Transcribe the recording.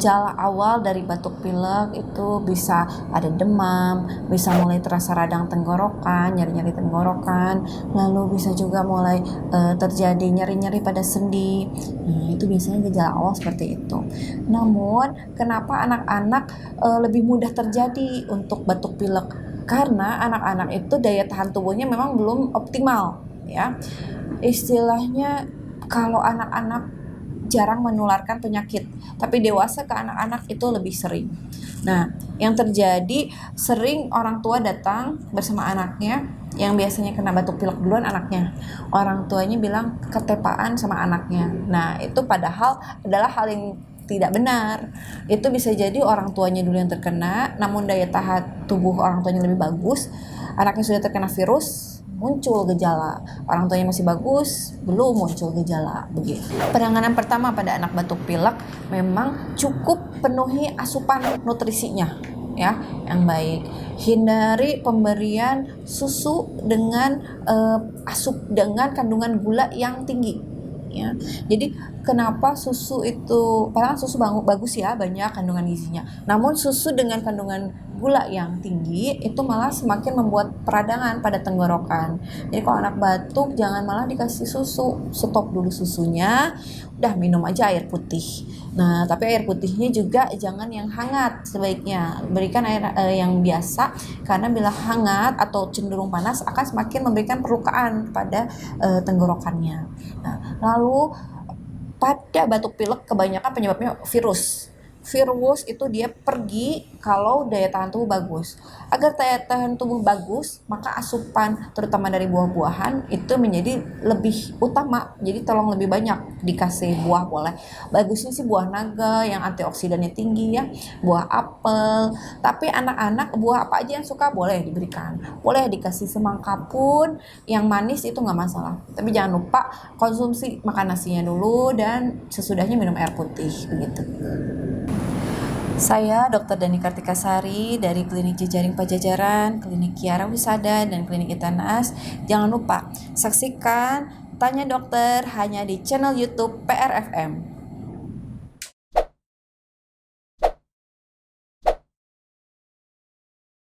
Gejala awal dari batuk pilek itu bisa ada demam, bisa mulai terasa radang tenggorokan, nyeri-nyeri tenggorokan, lalu bisa juga mulai terjadi nyeri-nyeri pada sendi. Nah, itu biasanya gejala awal seperti itu. Namun, kenapa anak-anak lebih mudah terjadi untuk batuk pilek? Karena anak-anak itu daya tahan tubuhnya memang belum optimal, ya. Istilahnya kalau anak-anak jarang menularkan penyakit, tapi dewasa ke anak-anak itu lebih sering. Nah, yang terjadi sering orang tua datang bersama anaknya, yang biasanya kena batuk pilek duluan anaknya. Orang tuanya bilang ketepaan sama anaknya. Nah, itu padahal adalah hal yang tidak benar. Itu bisa jadi orang tuanya dulu yang terkena, namun daya tahan tubuh orang tuanya lebih bagus. Anaknya sudah terkena virus, muncul gejala. Orang tuanya masih bagus, belum muncul gejala. Begitu. Penanganan pertama pada anak batuk pilek memang cukup penuhi asupan nutrisinya, ya, yang baik. Hindari pemberian susu dengan dengan kandungan gula yang tinggi, ya. Jadi kenapa susu itu, padahal susu bagus ya, banyak kandungan gizinya. Namun susu dengan kandungan gula yang tinggi itu malah semakin membuat peradangan pada tenggorokan. Jadi kalau anak batuk jangan malah dikasih susu, stop dulu susunya, udah minum aja air putih. Nah, tapi air putihnya juga jangan yang hangat sebaiknya. Berikan air yang biasa, karena bila hangat atau cenderung panas akan semakin memberikan perlukaan pada tenggorokannya. Nah, lalu pada batuk pilek kebanyakan penyebabnya virus. Virus itu dia pergi kalau daya tahan tubuh bagus. Agar daya tahan tubuh bagus, maka asupan terutama dari buah-buahan itu menjadi lebih utama. Jadi tolong lebih banyak dikasih buah boleh. Bagusnya sih buah naga yang antioksidannya tinggi ya, buah apel. Tapi anak-anak buah apa aja yang suka boleh diberikan. Boleh dikasih semangka pun, yang manis itu nggak masalah. Tapi jangan lupa konsumsi makan nasinya dulu dan sesudahnya minum air putih begitu. Saya Dr. Dani Kartikasari dari Klinik Jejaring Pajajaran, Klinik Kiara Wisada, dan Klinik Itanas. Jangan lupa saksikan Tanya Dokter hanya di channel YouTube PRFM.